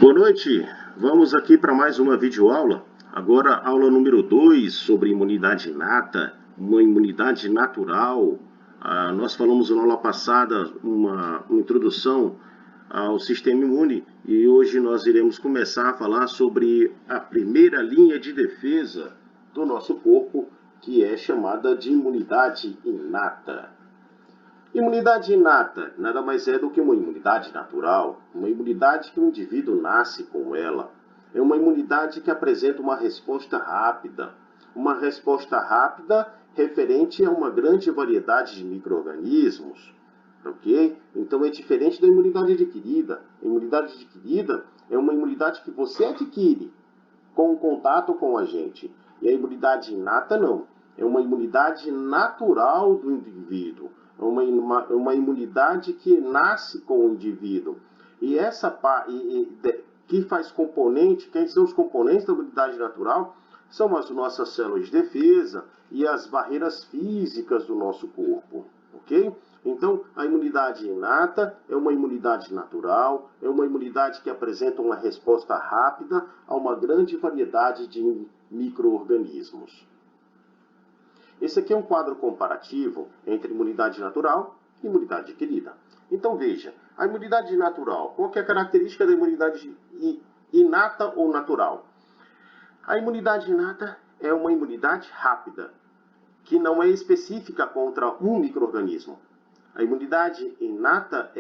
Boa noite, vamos aqui para mais uma videoaula. Agora aula número 2 sobre imunidade inata, uma imunidade natural. Nós falamos na aula passada uma introdução ao sistema imune e hoje nós iremos começar a falar sobre a primeira linha de defesa do nosso corpo, que é chamada de imunidade inata. Imunidade inata nada mais é do que uma imunidade natural, uma imunidade que o indivíduo nasce com ela. É uma imunidade que apresenta uma resposta rápida referente a uma grande variedade de micro-organismos, ok? Então é diferente da imunidade adquirida. A imunidade adquirida é uma imunidade que você adquire com o contato com a gente. E a imunidade inata não. É uma imunidade natural do indivíduo. É uma imunidade que nasce com o indivíduo. E essa que faz componente, quem são os componentes da imunidade natural? São as nossas células de defesa e as barreiras físicas do nosso corpo, ok? Então, a imunidade inata é uma imunidade natural, é uma imunidade que apresenta uma resposta rápida a uma grande variedade de micro-organismos. Esse aqui é um quadro comparativo entre imunidade natural e imunidade adquirida. Então, veja, a imunidade natural, qual que é a característica da imunidade inata ou natural? A imunidade inata é uma imunidade rápida, que não é específica contra um micro-organismo. A imunidade inata,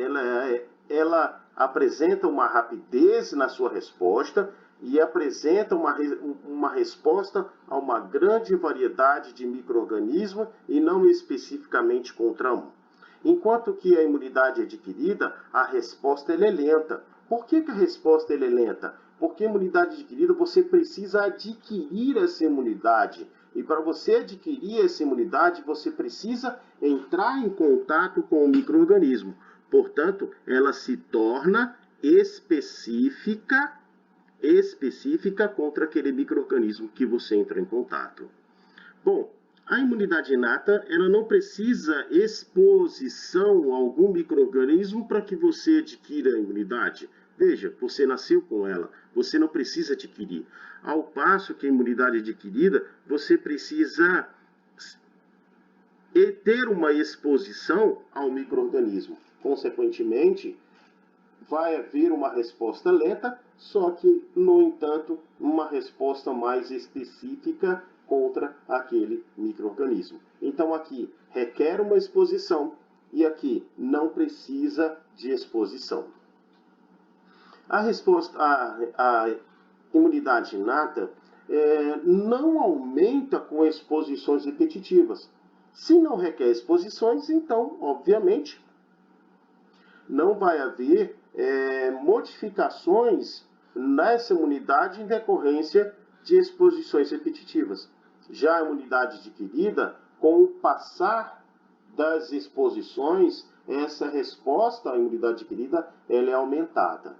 ela apresenta uma rapidez na sua resposta e apresenta uma resposta a uma grande variedade de micro-organismos e não especificamente contra um. Enquanto que a imunidade adquirida, a resposta é lenta. Por que a resposta é lenta? Porque a imunidade adquirida, você precisa adquirir essa imunidade. E para você adquirir essa imunidade, você precisa entrar em contato com o micro-organismo. Portanto, ela se torna específica contra aquele micro-organismo que você entra em contato. Bom, a imunidade inata, ela não precisa exposição a algum micro-organismo para que você adquira a imunidade. Veja, você nasceu com ela, você não precisa adquirir. Ao passo que a imunidade adquirida, você precisa ter uma exposição ao micro-organismo. Consequentemente, vai haver uma resposta lenta, só que, no entanto, uma resposta mais específica contra aquele micro-organismo. Então, aqui requer uma exposição e aqui não precisa de exposição. A imunidade inata não aumenta com exposições repetitivas. Se não requer exposições, então, obviamente, não vai haver modificações nessa imunidade em decorrência de exposições repetitivas. Já a imunidade adquirida, com o passar das exposições, essa resposta à imunidade adquirida ela é aumentada.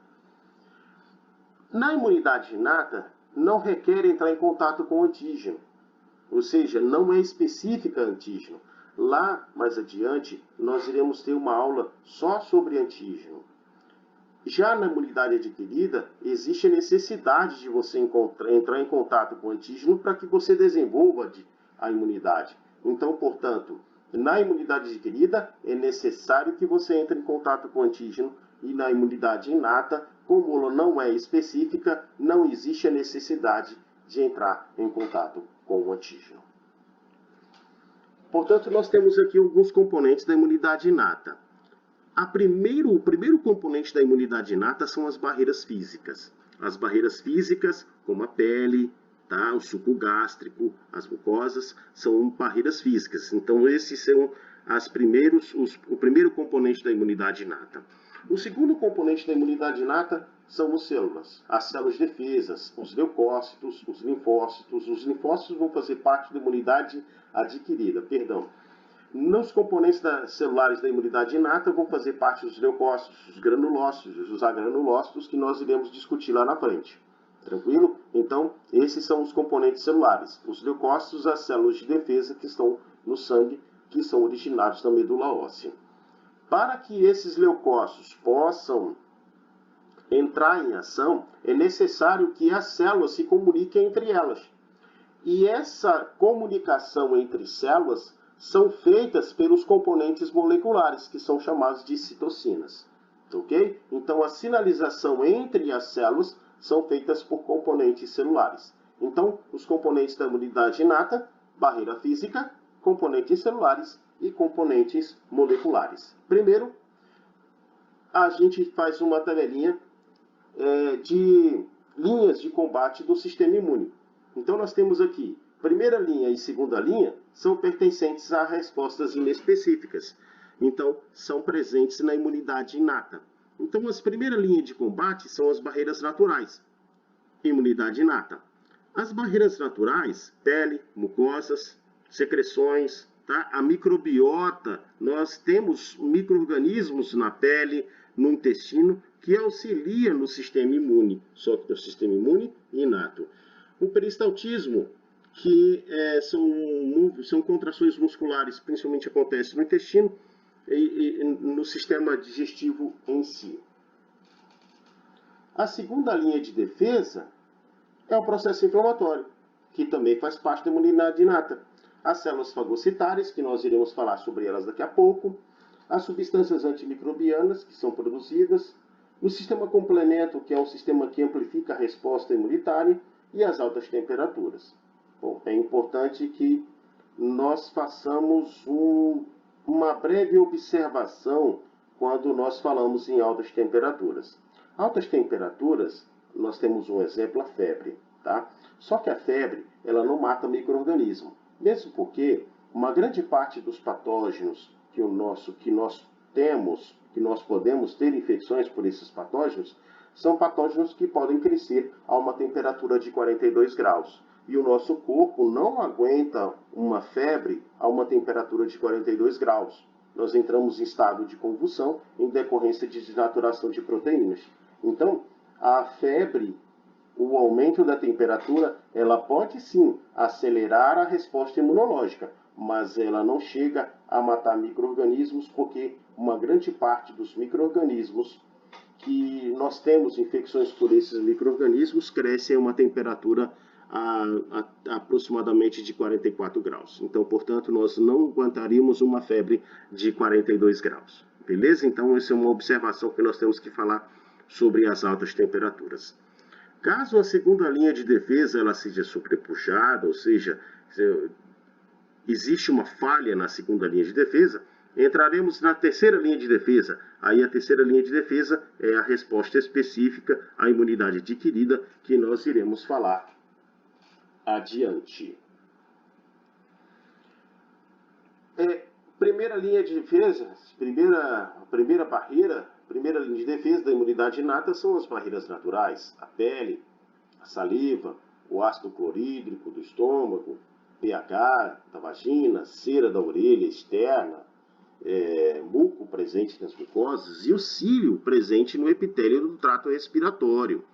Na imunidade inata, não requer entrar em contato com o antígeno, ou seja, não é específica antígeno. Lá, mais adiante, nós iremos ter uma aula só sobre antígeno. Já na imunidade adquirida, existe a necessidade de você entrar em contato com o antígeno para que você desenvolva a imunidade. Então, portanto, na imunidade adquirida, é necessário que você entre em contato com o antígeno, e na imunidade inata, como ela não é específica, não existe a necessidade de entrar em contato com o antígeno. Portanto, nós temos aqui alguns componentes da imunidade inata. O primeiro componente da imunidade inata são as barreiras físicas. As barreiras físicas, como a pele, o suco gástrico, as mucosas, são barreiras físicas. Então, esses são o primeiro componente da imunidade inata. O segundo componente da imunidade inata são as células de defesas, os leucócitos, os linfócitos. Os linfócitos vão fazer parte da imunidade adquirida, Nos componentes celulares da imunidade inata vão fazer parte os leucócitos, os granulócitos, os agranulócitos, que nós iremos discutir lá na frente. Tranquilo? Então, esses são os componentes celulares. Os leucócitos, as células de defesa que estão no sangue, que são originados da medula óssea. Para que esses leucócitos possam entrar em ação, é necessário que as células se comuniquem entre elas. E essa comunicação entre células são feitas pelos componentes moleculares, que são chamados de citocinas. Ok? Então, a sinalização entre as células são feitas por componentes celulares. Então, os componentes da imunidade inata, barreira física, componentes celulares e componentes moleculares. Primeiro, a gente faz uma tabelinha de linhas de combate do sistema imune. Então, nós temos aqui, primeira linha e segunda linha são pertencentes a respostas inespecíficas. Então, são presentes na imunidade inata. Então, as primeiras linhas de combate são as barreiras naturais, imunidade inata. As barreiras naturais, pele, mucosas, secreções, tá? A microbiota, nós temos micro-organismos na pele, no intestino, que auxilia no sistema imune, só que é o sistema imune inato. O peristaltismo, que são contrações musculares, principalmente acontece no intestino e no sistema digestivo em si. A segunda linha de defesa é o processo inflamatório, que também faz parte da imunidade inata. As células fagocitárias, que nós iremos falar sobre elas daqui a pouco, as substâncias antimicrobianas, que são produzidas, o sistema complemento, que é um sistema que amplifica a resposta imunitária, e as altas temperaturas. Bom, é importante que nós façamos uma breve observação quando nós falamos em altas temperaturas. Altas temperaturas, nós temos um exemplo, a febre, tá? Só que a febre, ela não mata micro-organismo, mesmo porque uma grande parte dos patógenos que nós podemos ter infecções por esses patógenos, são patógenos que podem crescer a uma temperatura de 42 graus. E o nosso corpo não aguenta uma febre a uma temperatura de 42 graus. Nós entramos em estado de convulsão em decorrência de desnaturação de proteínas. Então, a febre, o aumento da temperatura, ela pode sim acelerar a resposta imunológica, mas ela não chega a matar micro-organismos, porque uma grande parte dos micro-organismos que nós temos infecções por esses micro-organismos crescem a uma temperatura aproximadamente de 44 graus. Então, portanto, nós não aguentaríamos uma febre de 42 graus. Beleza? Então, essa é uma observação que nós temos que falar sobre as altas temperaturas. Caso a segunda linha de defesa ela seja sobrepuxada, ou seja, existe uma falha na segunda linha de defesa, entraremos na terceira linha de defesa. Aí a terceira linha de defesa é a resposta específica à imunidade adquirida, que nós iremos falar adiante. Primeira linha de defesa, primeira barreira, primeira linha de defesa da imunidade inata são as barreiras naturais, a pele, a saliva, o ácido clorídrico do estômago, pH da vagina, cera da orelha externa, muco presente nas mucosas e o cílio presente no epitélio do trato respiratório.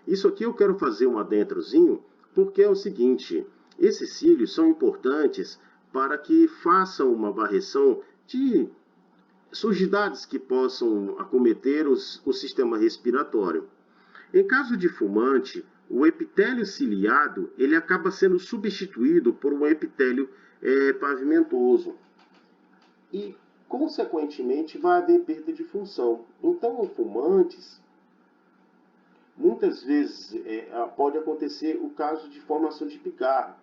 Isso aqui eu quero fazer um adentrozinho, porque é o seguinte, esses cílios são importantes para que façam uma varreção de sujidades que possam acometer o sistema respiratório. Em caso de fumante, o epitélio ciliado ele acaba sendo substituído por um epitélio pavimentoso. E, consequentemente, vai haver perda de função. Então, em fumantes, muitas vezes pode acontecer o caso de formação de pigarro,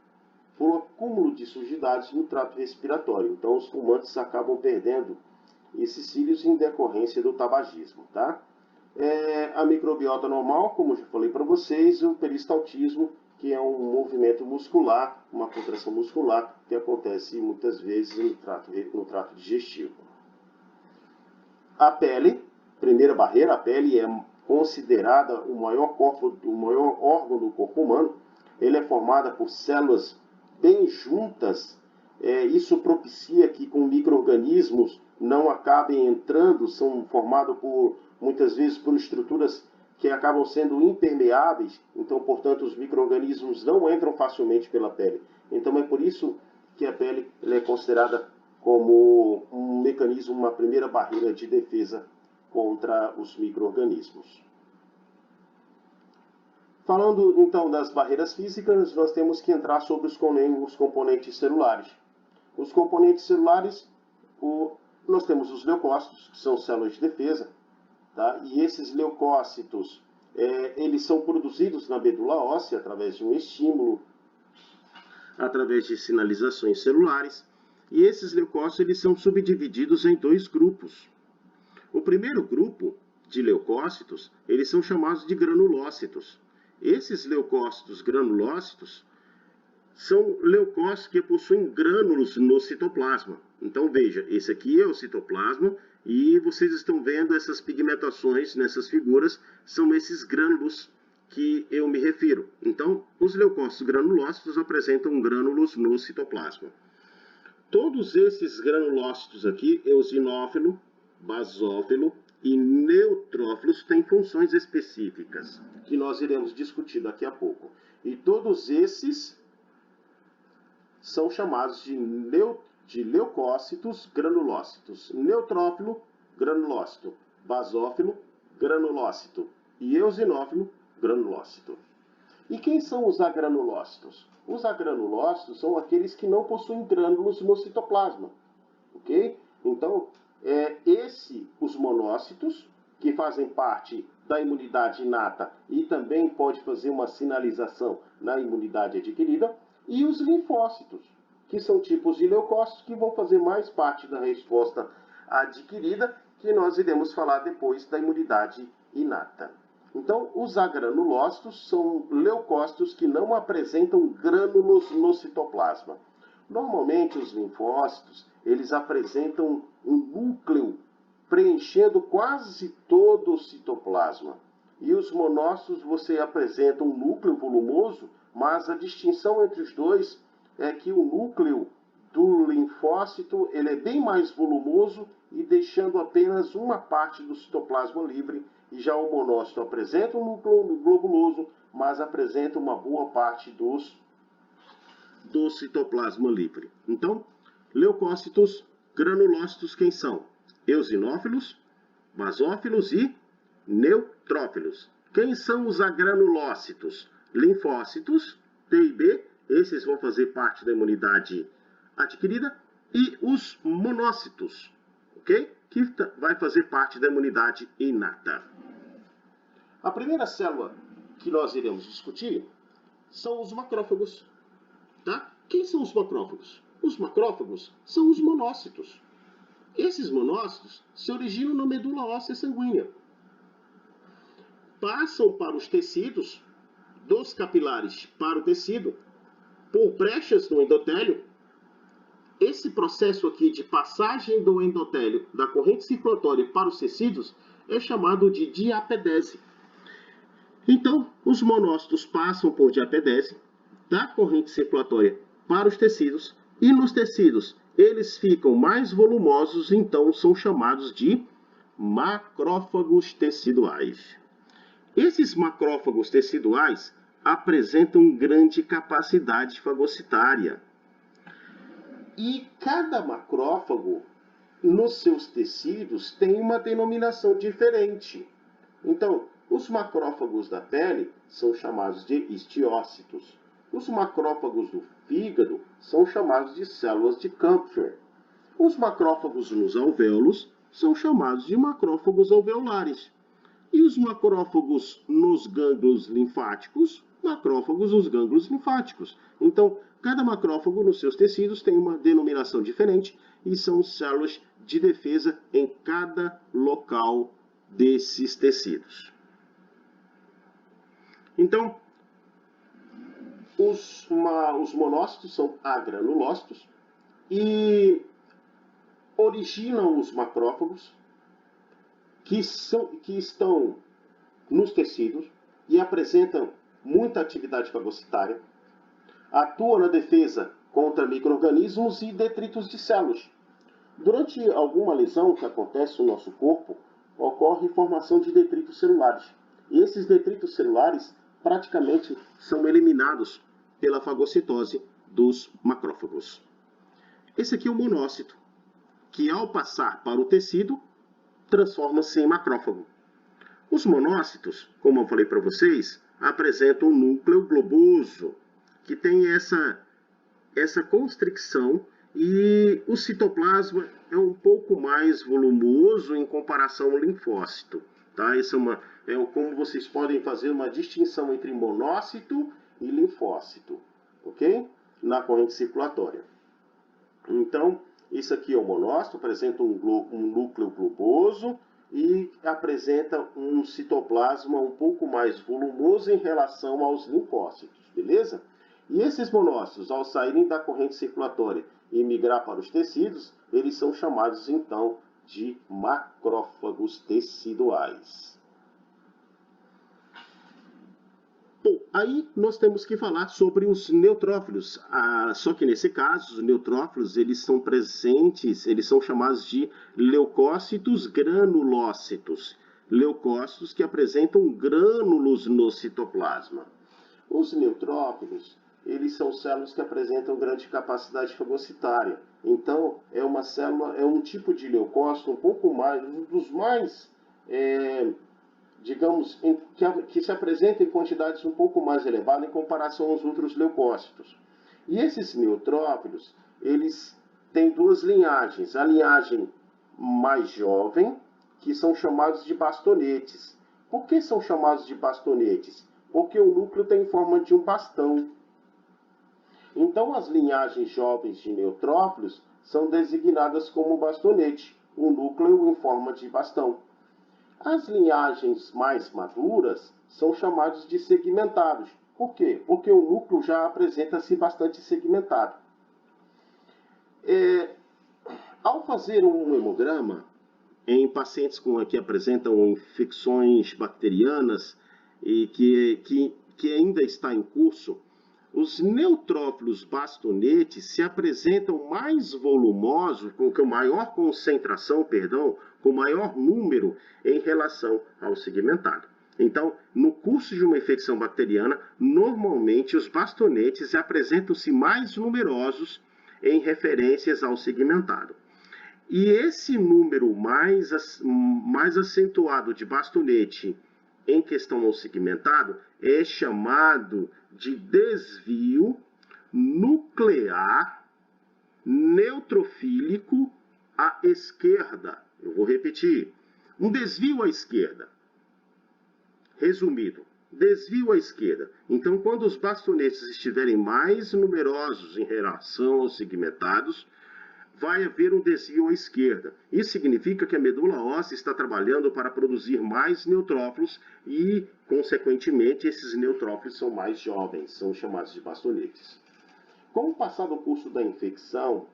por um acúmulo de sujidades no trato respiratório. Então, os fumantes acabam perdendo esses cílios em decorrência do tabagismo, tá? A microbiota normal, como eu já falei para vocês, o peristaltismo, que é um movimento muscular, uma contração muscular, que acontece muitas vezes no trato digestivo. A pele, primeira barreira, a pele é considerada o maior órgão do corpo humano. Ele é formada por células bem juntas. Isso propicia que com micro-organismos não acabem entrando, são formados muitas vezes por estruturas que acabam sendo impermeáveis, então, portanto, os micro-organismos não entram facilmente pela pele. Então, é por isso que a pele é considerada como um mecanismo, uma primeira barreira de defesa contra os micro-organismos. Falando então das barreiras físicas, nós temos que entrar sobre os componentes celulares. Os componentes celulares, nós temos os leucócitos, que são células de defesa, tá? E esses leucócitos, eles são produzidos na medula óssea através de um estímulo, através de sinalizações celulares. E esses leucócitos eles são subdivididos em dois grupos. O primeiro grupo de leucócitos, eles são chamados de granulócitos. Esses leucócitos granulócitos são leucócitos que possuem grânulos no citoplasma. Então veja, esse aqui é o citoplasma e vocês estão vendo essas pigmentações nessas figuras, são esses grânulos que eu me refiro. Então, os leucócitos granulócitos apresentam grânulos no citoplasma. Todos esses granulócitos aqui, eosinófilo, basófilo e neutrófilos, têm funções específicas, que nós iremos discutir daqui a pouco. E todos esses são chamados de leucócitos granulócitos. Neutrófilo, granulócito. Basófilo, granulócito. E eosinófilo, granulócito. E quem são os agranulócitos? Os agranulócitos são aqueles que não possuem grânulos no citoplasma, ok? Então, os monócitos, que fazem parte da imunidade inata e também pode fazer uma sinalização na imunidade adquirida, e os linfócitos, que são tipos de leucócitos que vão fazer mais parte da resposta adquirida, que nós iremos falar depois da imunidade inata. Então, os agranulócitos são leucócitos que não apresentam grânulos no citoplasma. Normalmente, os linfócitos, eles apresentam um núcleo preenchendo quase todo o citoplasma. E os monócitos, você apresenta um núcleo volumoso, mas a distinção entre os dois é que o núcleo do linfócito ele é bem mais volumoso e deixando apenas uma parte do citoplasma livre, e já o monócito apresenta um núcleo globuloso, mas apresenta uma boa parte do citoplasma livre. Então, leucócitos granulócitos quem são? Eosinófilos, basófilos e neutrófilos. Quem são os agranulócitos? Linfócitos, T e B, esses vão fazer parte da imunidade adquirida, e os monócitos, ok? Que vai fazer parte da imunidade inata. A primeira célula que nós iremos discutir são os macrófagos, tá? Quem são os macrófagos? Os macrófagos são os monócitos. Esses monócitos se originam na medula óssea sanguínea. Passam para os tecidos, dos capilares para o tecido, por brechas no endotélio. Esse processo aqui de passagem do endotélio, da corrente circulatória para os tecidos, é chamado de diapedese. Então, os monócitos passam por diapedese, da corrente circulatória para os tecidos, e nos tecidos eles ficam mais volumosos, então são chamados de macrófagos teciduais. Esses macrófagos teciduais apresentam grande capacidade fagocitária. E cada macrófago, nos seus tecidos, tem uma denominação diferente. Então, os macrófagos da pele são chamados de histiócitos. Os macrófagos do fígado são chamados de células de Kampfer. Os macrófagos nos alvéolos são chamados de macrófagos alveolares. E os macrófagos nos gânglios linfáticos, macrófagos nos gânglios linfáticos. Então, cada macrófago nos seus tecidos tem uma denominação diferente e são células de defesa em cada local desses tecidos. Então, os monócitos são agranulócitos e originam os macrófagos que estão nos tecidos e apresentam muita atividade fagocitária, atuam na defesa contra micro-organismos e detritos de células. Durante alguma lesão que acontece no nosso corpo, ocorre formação de detritos celulares. E esses detritos celulares praticamente são eliminados pela fagocitose dos macrófagos. Esse aqui é o monócito, que ao passar para o tecido, transforma-se em macrófago. Os monócitos, como eu falei para vocês, apresenta um núcleo globoso, que tem essa constricção, e o citoplasma é um pouco mais volumoso em comparação ao linfócito. Tá? Essa como vocês podem fazer uma distinção entre monócito e linfócito, ok? Na corrente circulatória. Então, isso aqui é o monócito, apresenta um núcleo globoso e apresenta um citoplasma um pouco mais volumoso em relação aos linfócitos, beleza? E esses monócitos, ao saírem da corrente circulatória e migrar para os tecidos, eles são chamados, então, de macrófagos teciduais. Bom, aí nós temos que falar sobre os neutrófilos. Só que nesse caso, os neutrófilos, eles são presentes, eles são chamados de leucócitos granulócitos. Leucócitos que apresentam grânulos no citoplasma. Os neutrófilos, eles são células que apresentam grande capacidade fagocitária. Então, é uma célula, é um tipo de leucócito um pouco mais, um dos mais, digamos, que se apresenta em quantidades um pouco mais elevadas em comparação aos outros leucócitos. E esses neutrófilos, eles têm duas linhagens. A linhagem mais jovem, que são chamados de bastonetes. Por que são chamados de bastonetes? Porque o núcleo tem forma de um bastão. Então, as linhagens jovens de neutrófilos são designadas como bastonete, o núcleo em forma de bastão. As linhagens mais maduras são chamadas de segmentados. Por quê? Porque o núcleo já apresenta-se bastante segmentado. Ao fazer um hemograma em pacientes que apresentam infecções bacterianas e que ainda está em curso, os neutrófilos bastonetes se apresentam mais volumosos, com maior concentração, com maior número em relação ao segmentado. Então, no curso de uma infecção bacteriana, normalmente os bastonetes apresentam-se mais numerosos em referências ao segmentado. E esse número mais acentuado de bastonete em questão ao segmentado é chamado de desvio nuclear neutrofílico à esquerda. Eu vou repetir. Um desvio à esquerda. Resumido, desvio à esquerda. Então, quando os bastonetes estiverem mais numerosos em relação aos segmentados, vai haver um desvio à esquerda. Isso significa que a medula óssea está trabalhando para produzir mais neutrófilos e, consequentemente, esses neutrófilos são mais jovens, são chamados de bastonetes. Com o passar do curso da infecção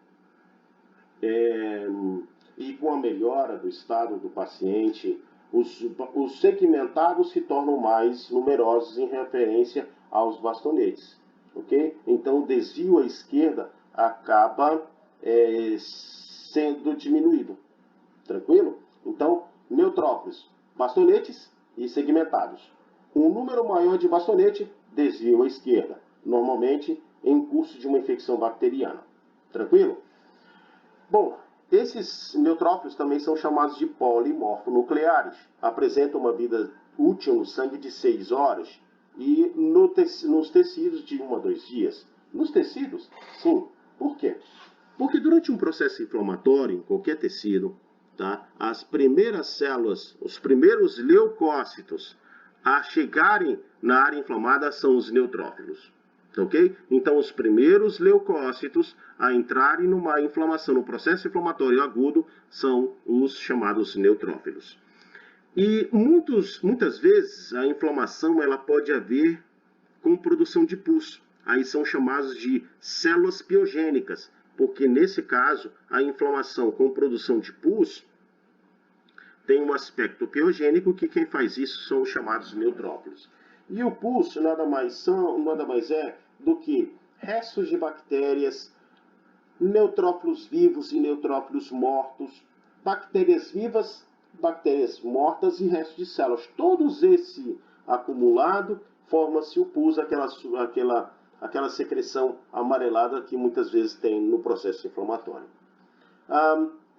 e com a melhora do estado do paciente, os segmentados se tornam mais numerosos em referência aos bastonetes. Okay? Então, o desvio à esquerda acaba sendo diminuído. Tranquilo? Então, neutrófilos, bastonetes e segmentados. Um número maior de bastonete, desvio à esquerda, normalmente em curso de uma infecção bacteriana. Tranquilo? Bom, esses neutrófilos também são chamados de polimorfonucleares. Apresentam uma vida útil no sangue de 6 horas e nos tecidos de 1 a 2 dias. Nos tecidos? Sim. Por quê? Porque durante um processo inflamatório em qualquer tecido, tá, as primeiras células, os primeiros leucócitos a chegarem na área inflamada são os neutrófilos. Ok? Então, os primeiros leucócitos a entrarem numa inflamação, no processo inflamatório agudo, são os chamados neutrófilos. E muitas vezes a inflamação ela pode haver com produção de pus. Aí são chamados de células piogênicas, porque nesse caso a inflamação com produção de pus tem um aspecto piogênico que quem faz isso são os chamados neutrófilos. E o pus nada mais é do que restos de bactérias, neutrófilos vivos e neutrófilos mortos, bactérias vivas, bactérias mortas e restos de células. Todos esse acumulado forma-se o pus, aquela secreção amarelada que muitas vezes tem no processo inflamatório.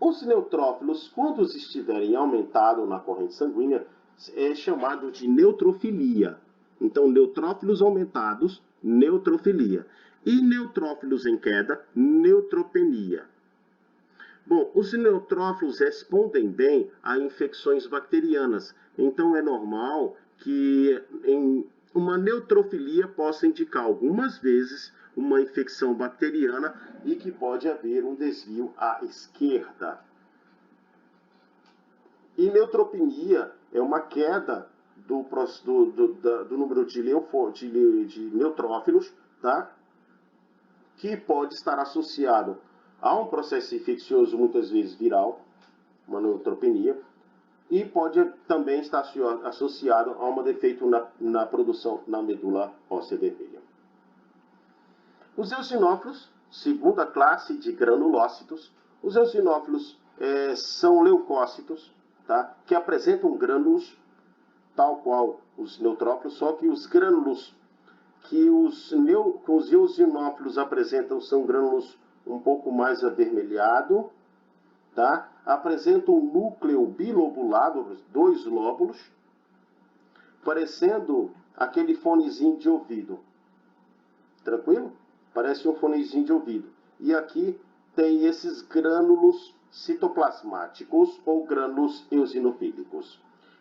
Os neutrófilos, quando estiverem aumentados na corrente sanguínea, é chamado de neutrofilia. Então, neutrófilos aumentados, neutrofilia. E neutrófilos em queda, neutropenia. Bom, os neutrófilos respondem bem a infecções bacterianas. Então, é normal que uma neutrofilia possa indicar algumas vezes uma infecção bacteriana e que pode haver um desvio à esquerda. E neutropenia é uma queda do número de neutrófilos, tá? Que pode estar associado a um processo infeccioso, muitas vezes viral, uma neutropenia, e pode também estar associado a um defeito na produção na medula óssea vermelha. Os eosinófilos, segunda classe de granulócitos, os eosinófilos são leucócitos, tá? Que apresentam grânulos, tal qual os neutrófilos, só que os grânulos que os eosinófilos apresentam são grânulos um pouco mais avermelhado, tá? Apresentam um núcleo bilobulado, 2 lóbulos, parecendo aquele fonezinho de ouvido. Tranquilo? Parece um fonezinho de ouvido. E aqui tem esses grânulos citoplasmáticos ou grânulos eosinofílicos.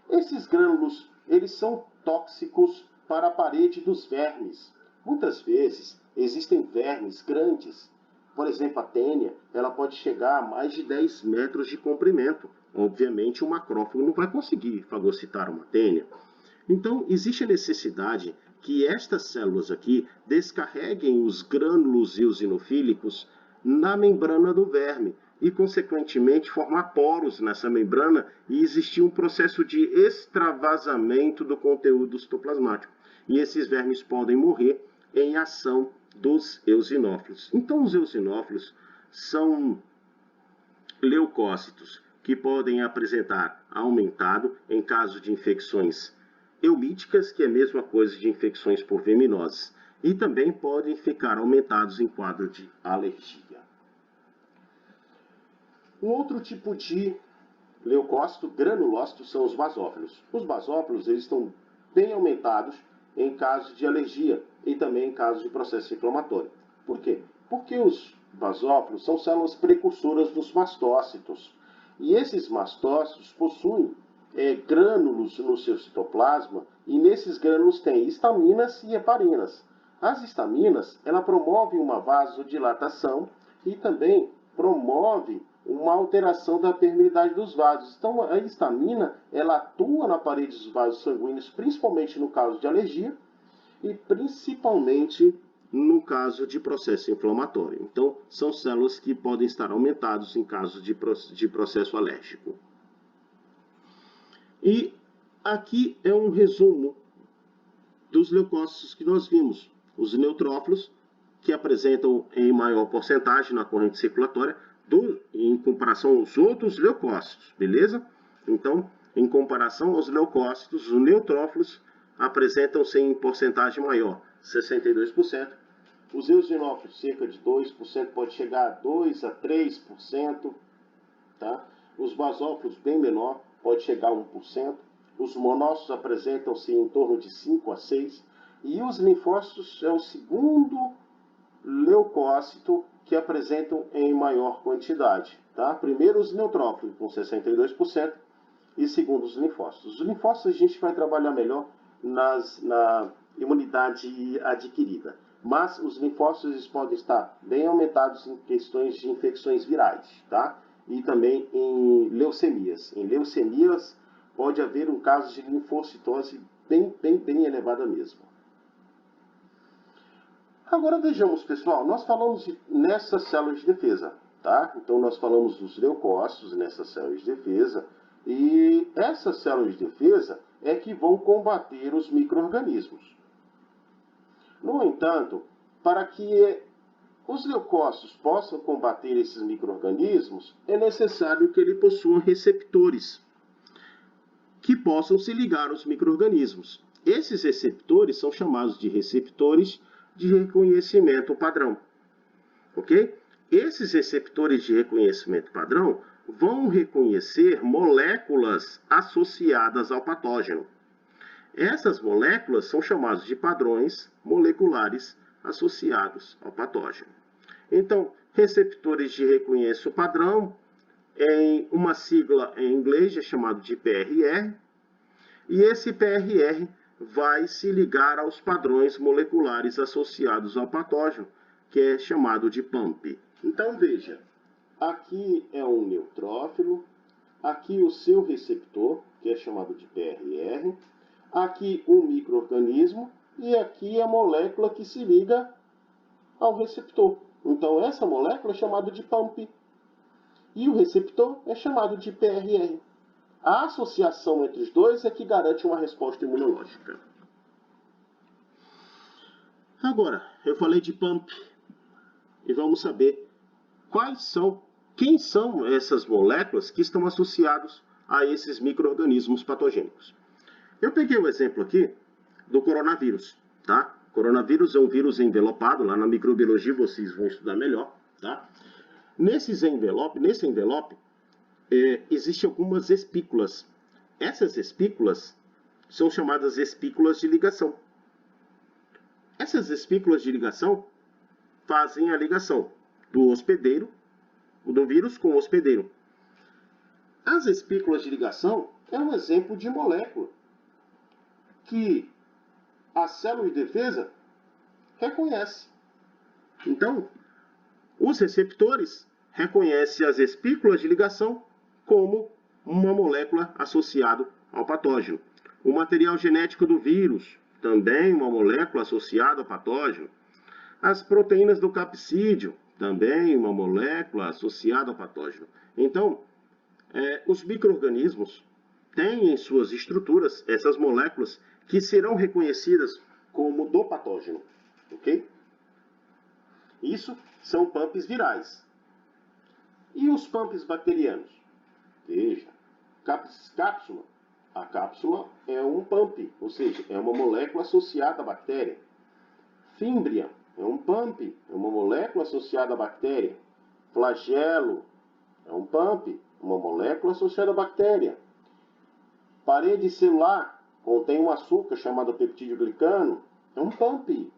Esses grânulos, eles são tóxicos para a parede dos vermes. Muitas vezes existem vermes grandes. Por exemplo, a tênia, ela pode chegar a mais de 10 metros de comprimento. Obviamente, o macrófago não vai conseguir fagocitar uma tênia. Então, existe a necessidade que estas células aqui descarreguem os grânulos eosinofílicos na membrana do verme e, consequentemente, formar poros nessa membrana e existir um processo de extravasamento do conteúdo citoplasmático. E esses vermes podem morrer em ação dos eosinófilos. Então, os eosinófilos são leucócitos que podem apresentar aumentado em caso de infecções eumíticas, que é a mesma coisa de infecções por verminoses, e também podem ficar aumentados em quadro de alergia. Um outro tipo de leucócito, granulócito, são os basófilos. Os basófilos eles estão bem aumentados em caso de alergia e também em caso de processo inflamatório. Por quê? Porque os basófilos são células precursoras dos mastócitos. E esses mastócitos possuem grânulos no seu citoplasma e nesses grânulos tem histaminas e heparinas. As histaminas, ela promove uma vasodilatação e também promove uma alteração da permeabilidade dos vasos. Então, a histamina, ela atua na parede dos vasos sanguíneos, principalmente no caso de alergia e principalmente no caso de processo inflamatório. Então, são células que podem estar aumentadas em caso de processo alérgico. E aqui é um resumo dos leucócitos que nós vimos. Os neutrófilos, que apresentam em maior porcentagem na corrente circulatória, em comparação aos outros leucócitos, beleza? Então, em comparação aos leucócitos, os neutrófilos apresentam-se em porcentagem maior, 62%. Os eosinófilos, cerca de 2%, pode chegar a 2 a 3%. Tá? Os basófilos, bem menor, pode chegar a 1%. Os monócitos apresentam-se em torno de 5 a 6%. E os linfócitos é o segundo leucócito que apresentam em maior quantidade. Tá? Primeiro os neutrófilos, com 62%, e segundo os linfócitos. Os linfócitos a gente vai trabalhar melhor na imunidade adquirida. Mas os linfócitos eles podem estar bem aumentados em questões de infecções virais, tá? E também em leucemias. Em leucemias pode haver um caso de linfocitose bem elevada mesmo. Agora vejamos, pessoal, nós falamos nessas células de defesa, tá? Então nós falamos dos leucócitos nessas células de defesa, e essas células de defesa é que vão combater os micro-organismos. No entanto, para que os leucócitos possam combater esses micro-organismos, é necessário que ele possua receptores que possam se ligar aos micro-organismos. Esses receptores são chamados de receptores de reconhecimento padrão, ok? Esses receptores de reconhecimento padrão vão reconhecer moléculas associadas ao patógeno. Essas moléculas são chamadas de padrões moleculares associados ao patógeno. Então, receptores de reconhecimento padrão, em uma sigla em inglês é chamado de PRR, e esse PRR vai se ligar aos padrões moleculares associados ao patógeno, que é chamado de PAMP. Então veja, aqui é um neutrófilo, aqui o seu receptor, que é chamado de PRR, aqui o micro-organismo e aqui a molécula que se liga ao receptor. Então essa molécula é chamada de PAMP e o receptor é chamado de PRR. A associação entre os dois é que garante uma resposta imunológica. Agora, eu falei de PAMP e vamos saber quem são essas moléculas que estão associadas a esses micro-organismos patogênicos. Eu peguei o exemplo aqui do coronavírus, tá? Coronavírus é um vírus envelopado, lá na microbiologia vocês vão estudar melhor, tá? Nesse envelope, existem algumas espículas. Essas espículas são chamadas espículas de ligação. Essas espículas de ligação fazem a ligação do hospedeiro, do vírus com o hospedeiro. As espículas de ligação é um exemplo de molécula que a célula de defesa reconhece. Então, os receptores reconhecem as espículas de ligação como uma molécula associada ao patógeno. O material genético do vírus, também uma molécula associada ao patógeno. As proteínas do capsídeo, também uma molécula associada ao patógeno. Então, os micro-organismos têm em suas estruturas essas moléculas que serão reconhecidas como do patógeno, ok? Isso são PAMPs virais. E os PAMPs bacterianos? Veja, cápsula. A cápsula é um PAMP, ou seja, é uma molécula associada à bactéria. Fímbria é um PAMP, é uma molécula associada à bactéria. Flagelo é um PAMP, uma molécula associada à bactéria. Parede celular contém um açúcar chamado peptídeo glicano, é um PAMP,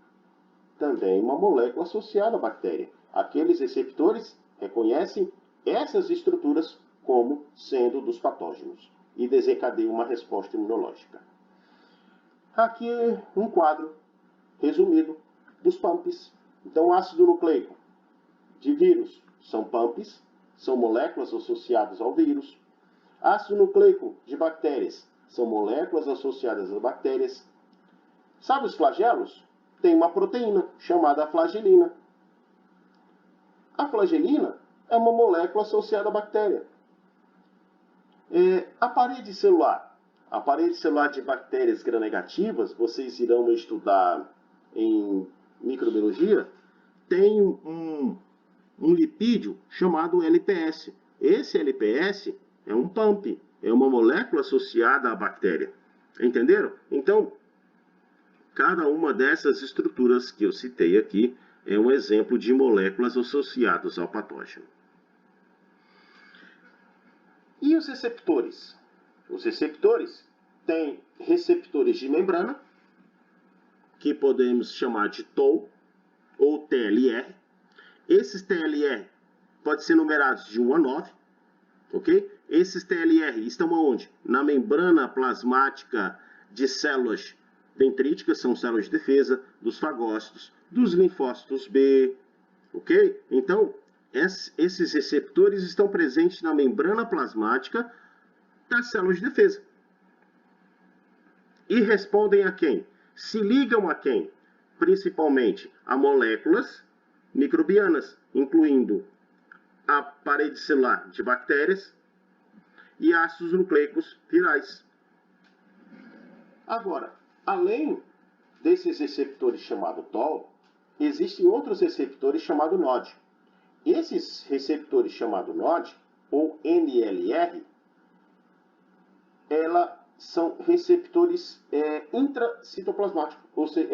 também uma molécula associada à bactéria. Aqueles receptores reconhecem essas estruturas como sendo dos patógenos e desencadeiam uma resposta imunológica. Aqui um quadro resumido dos PAMPs. Então, ácido nucleico de vírus são PAMPs, são moléculas associadas ao vírus. Ácido nucleico de bactérias são moléculas associadas às bactérias. Sabe os flagelos? Tem uma proteína chamada flagelina. A flagelina é uma molécula associada à bactéria. A parede celular. A parede celular de bactérias gram-negativas, vocês irão estudar em microbiologia, tem um lipídio chamado LPS. Esse LPS é um PAMP, é uma molécula associada à bactéria. Entenderam? Então, cada uma dessas estruturas que eu citei aqui é um exemplo de moléculas associadas ao patógeno. E os receptores? Os receptores têm receptores de membrana, que podemos chamar de TOL ou TLR. Esses TLR podem ser numerados de 1 a 9, ok? Esses TLR estão onde? Na membrana plasmática de células dendríticas, são células de defesa, dos fagócitos, dos linfócitos B, ok? Então, esses receptores estão presentes na membrana plasmática das células de defesa. E respondem a quem? Se ligam a quem? Principalmente a moléculas microbianas, incluindo a parede celular de bactérias e ácidos nucleicos virais. Agora, além desses receptores chamados TOL, existem outros receptores chamados NOD. Esses receptores chamados NOD, ou NLR, são receptores intracitoplasmáticos, ou seja,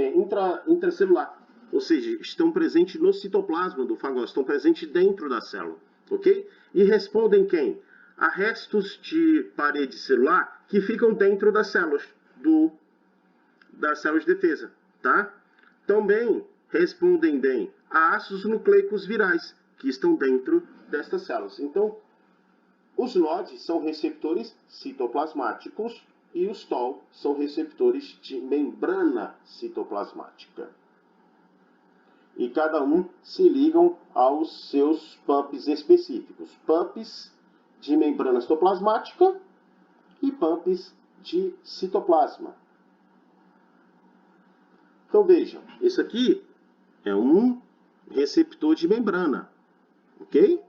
intracelular. Ou seja, estão presentes no citoplasma do fagócito, estão presentes dentro da célula, ok? E respondem quem? A restos de parede celular que ficam dentro das células do das células de defesa, tá? Também respondem bem a ácidos nucleicos virais, que estão dentro destas células. Então, os NOD são receptores citoplasmáticos e os TOL são receptores de membrana citoplasmática. E cada um se ligam aos seus pumps específicos. Pumps de membrana citoplasmática e pumps de citoplasma. Então vejam, esse aqui é um receptor de membrana, ok?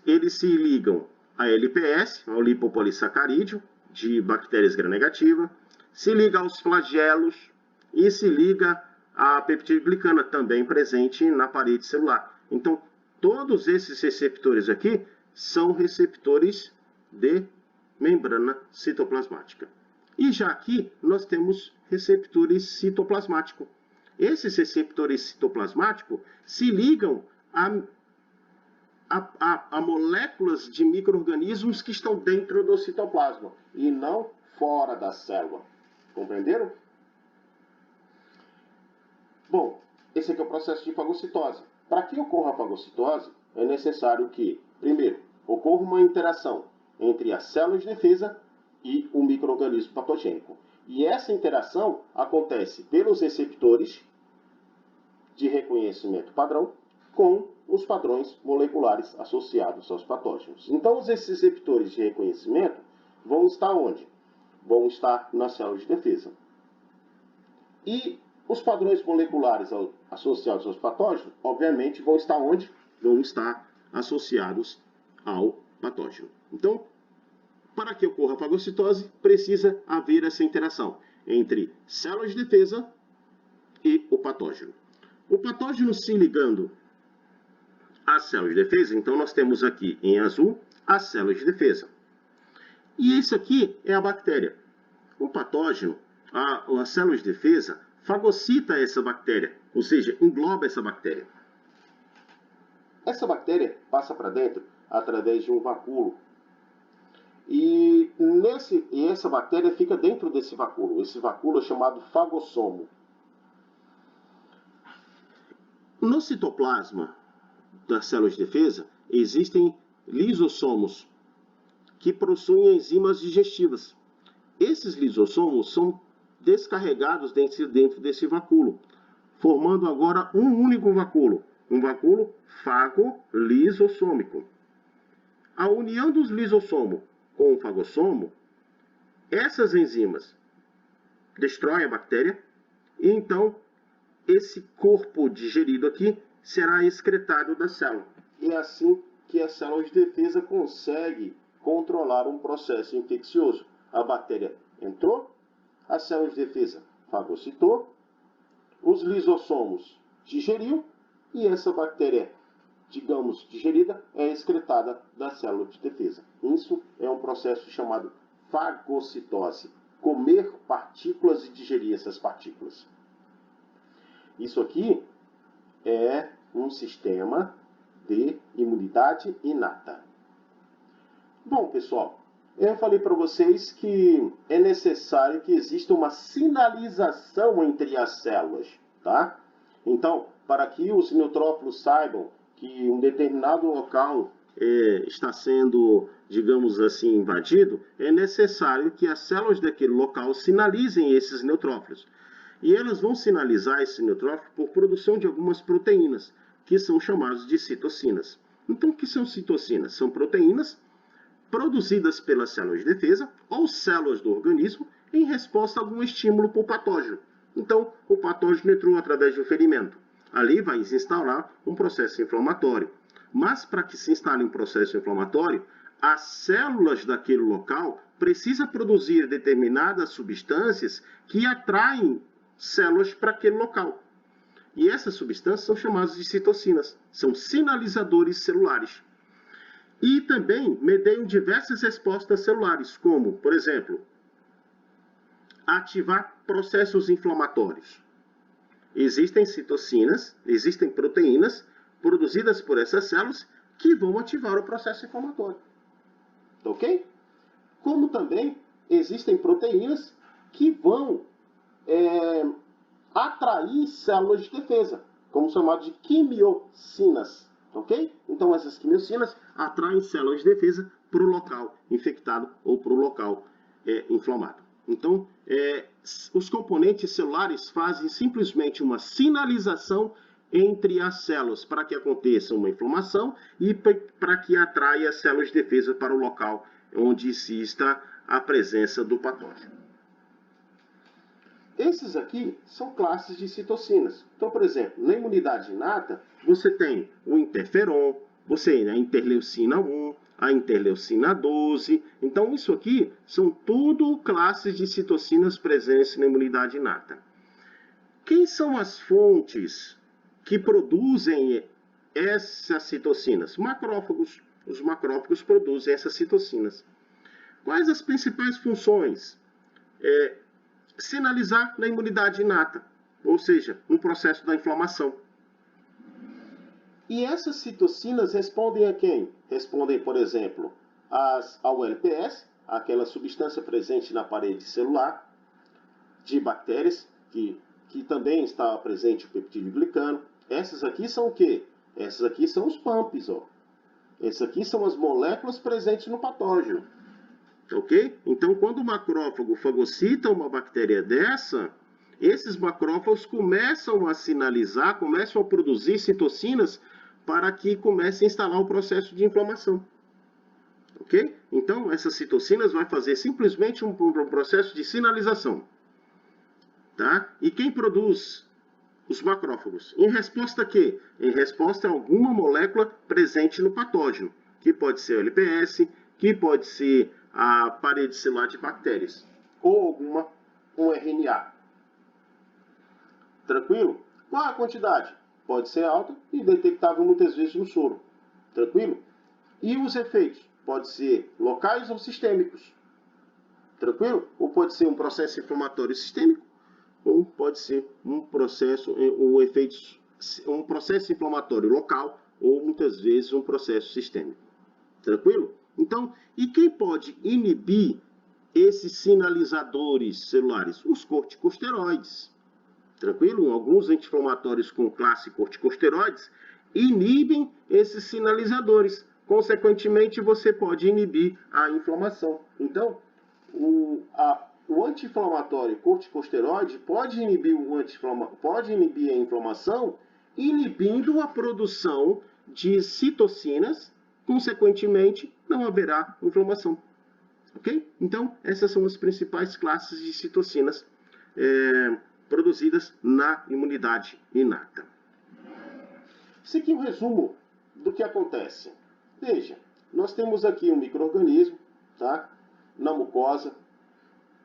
Eles se ligam a LPS, ao lipopolissacarídeo, de bactérias gram-negativa, se liga aos flagelos e se liga à peptidoglicana, também presente na parede celular. Então, todos esses receptores aqui são receptores de membrana citoplasmática. E já aqui nós temos receptores citoplasmáticos. Esses receptores citoplasmáticos se ligam a moléculas de micro-organismos que estão dentro do citoplasma e não fora da célula. Compreenderam? Bom, esse aqui é o processo de fagocitose. Para que ocorra a fagocitose, é necessário que, primeiro, ocorra uma interação entre as células de defesa e o micro-organismo patogênico. E essa interação acontece pelos receptores de reconhecimento padrão com os padrões moleculares associados aos patógenos. Então, esses receptores de reconhecimento vão estar onde? Vão estar nas células de defesa. E os padrões moleculares associados aos patógenos, obviamente, vão estar onde? Vão estar associados ao patógeno. Então, para que ocorra a fagocitose, precisa haver essa interação entre células de defesa e o patógeno. O patógeno se ligando às células de defesa, então nós temos aqui em azul as células de defesa. E isso aqui é a bactéria. O patógeno, as células de defesa, fagocita essa bactéria, ou seja, engloba essa bactéria. Essa bactéria passa para dentro através de um vacúolo. E essa bactéria fica dentro desse vacúolo. Esse vacúolo é chamado fagossomo. No citoplasma das células de defesa, existem lisossomos que possuem enzimas digestivas. Esses lisossomos são descarregados dentro desse vacúolo, formando agora um único vacúolo, um vacúolo fago-lisossômico. A união dos lisossomos com o fagossomo, essas enzimas destroem a bactéria e então esse corpo digerido aqui será excretado da célula. E é assim que a célula de defesa consegue controlar um processo infeccioso. A bactéria entrou, a célula de defesa fagocitou, os lisossomos digeriu e essa bactéria, digamos, digerida, é excretada da célula de defesa. Isso é um processo chamado fagocitose. Comer partículas e digerir essas partículas. Isso aqui é um sistema de imunidade inata. Bom, pessoal, eu falei para vocês que é necessário que exista uma sinalização entre as células, tá? Então, para que os neutrófilos saibam que um determinado local está sendo, digamos assim, invadido, é necessário que as células daquele local sinalizem esses neutrófilos. E elas vão sinalizar esse neutrófilo por produção de algumas proteínas, que são chamadas de citocinas. Então, o que são citocinas? São proteínas produzidas pelas células de defesa ou células do organismo em resposta a algum estímulo por patógeno. Então, o patógeno entrou através de um ferimento. Ali vai se instaurar um processo inflamatório. Mas, para que se instale um processo inflamatório, as células daquele local precisam produzir determinadas substâncias que atraem células para aquele local. E essas substâncias são chamadas de citocinas. São sinalizadores celulares. E também medeiam diversas respostas celulares, como, por exemplo, ativar processos inflamatórios. Existem citocinas, existem proteínas produzidas por essas células que vão ativar o processo inflamatório. Ok? Como também existem proteínas que vão atrair células de defesa, como chamado de quimiocinas, ok? Então essas quimiocinas atraem células de defesa para o local infectado ou para o local inflamado. Então, os componentes celulares fazem simplesmente uma sinalização entre as células para que aconteça uma inflamação e para que atraia células de defesa para o local onde exista a presença do patógeno. Esses aqui são classes de citocinas. Então, por exemplo, na imunidade inata, você tem o interferon, você tem a interleucina 1, a interleucina 12. Então, isso aqui são tudo classes de citocinas presentes na imunidade inata. Quem são as fontes que produzem essas citocinas? Macrófagos. Os macrófagos produzem essas citocinas. Quais as principais funções? Sinalizar na imunidade inata, ou seja, no processo da inflamação. E essas citocinas respondem a quem? Respondem, por exemplo, ao LPS, aquela substância presente na parede celular, de bactérias, que também está presente o peptídeo glicano. Essas aqui são o quê? Essas aqui são os PAMPs, ó. Essas aqui são as moléculas presentes no patógeno. Ok? Então, quando o macrófago fagocita uma bactéria dessa, esses macrófagos começam a sinalizar, começam a produzir citocinas para que comece a instalar o processo de inflamação. Ok? Então, essas citocinas vai fazer simplesmente um processo de sinalização. Tá? E quem produz? Os macrófagos. Em resposta a quê? Em resposta a alguma molécula presente no patógeno, que pode ser o LPS, que pode ser a parede celular de bactérias, ou um RNA. Tranquilo? Qual a quantidade? Pode ser alta e detectável muitas vezes no soro. Tranquilo? E os efeitos? Pode ser locais ou sistêmicos. Tranquilo? Ou pode ser um processo inflamatório sistêmico, ou pode ser um processo inflamatório local, ou muitas vezes um processo sistêmico. Tranquilo? Então, e quem pode inibir esses sinalizadores celulares? Os corticosteroides. Tranquilo? Alguns anti-inflamatórios com classe corticosteroides inibem esses sinalizadores. Consequentemente, você pode inibir a inflamação. Então, o anti-inflamatório corticosteroide pode inibir a inflamação, inibindo a produção de citocinas. Consequentemente, não haverá inflamação. Ok? Então, essas são as principais classes de citocinas produzidas na imunidade inata. Esse aqui é um resumo do que acontece. Veja, nós temos aqui um micro-organismo, tá? Na mucosa.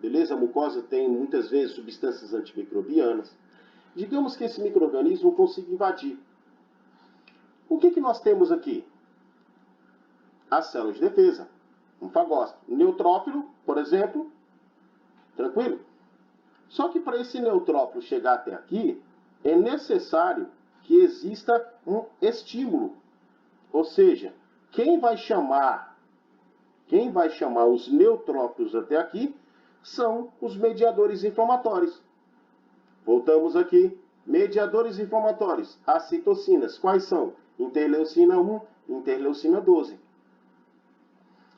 Beleza? A mucosa tem muitas vezes substâncias antimicrobianas. Digamos que esse micro-organismo consiga invadir. O que nós temos aqui? As células de defesa, um fagócito, um neutrófilo, por exemplo, tranquilo? Só que para esse neutrófilo chegar até aqui, é necessário que exista um estímulo. Ou seja, quem vai chamar os neutrófilos até aqui são os mediadores inflamatórios. Voltamos aqui. Mediadores inflamatórios, as citocinas, quais são? Interleucina 1, interleucina 12.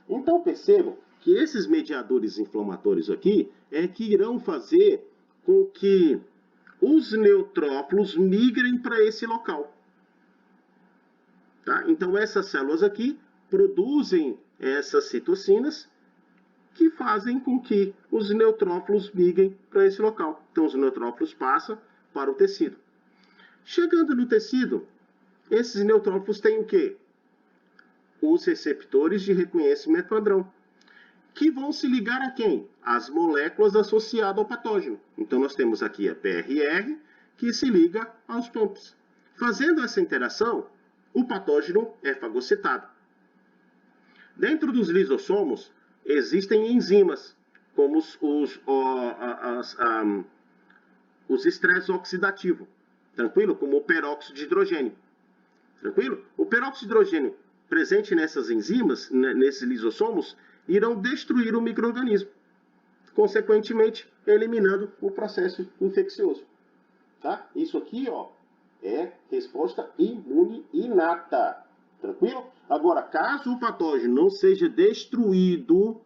Então percebam que esses mediadores inflamatórios aqui que irão fazer com que os neutrófilos migrem para esse local. Tá? Então essas células aqui produzem essas citocinas que fazem com que os neutrófilos migrem para esse local. Então os neutrófilos passam para o tecido. Chegando no tecido, esses neutrófilos têm o quê? Os receptores de reconhecimento padrão, que vão se ligar a quem? As moléculas associadas ao patógeno. Então, nós temos aqui a PRR, que se liga aos PAMPs. Fazendo essa interação, o patógeno é fagocitado. Dentro dos lisossomos, existem enzimas, como os estresses oxidativos, tranquilo? Como o peróxido de hidrogênio. Tranquilo? O peróxido de hidrogênio presente nessas enzimas, nesses lisossomos, irão destruir o micro-organismo. consequentemente eliminando o processo infeccioso. Tá? Isso aqui, ó, é resposta imune inata. Tranquilo? Agora, caso o patógeno não seja destruído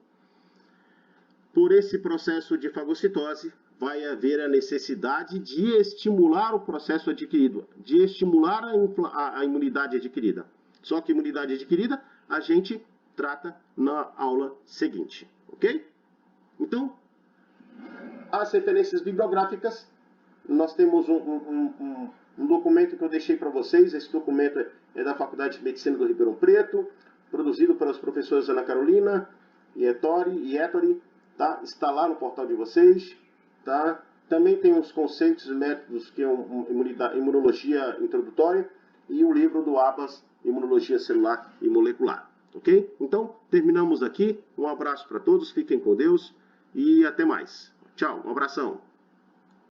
por esse processo de fagocitose, vai haver a necessidade de estimular o processo adquirido, de estimular a imunidade adquirida. Só que imunidade adquirida a gente trata na aula seguinte, ok? Então, as referências bibliográficas, nós temos um documento que eu deixei para vocês. Esse documento é da Faculdade de Medicina do Ribeirão Preto, produzido pelas professoras Ana Carolina e Ettore, tá? Está lá no portal de vocês, tá? Também tem os conceitos e métodos, que é imunologia introdutória, e o livro do Abbas, Imunologia Celular e Molecular, ok? Então, terminamos aqui. Um abraço para todos, fiquem com Deus e até mais. Tchau, um abração.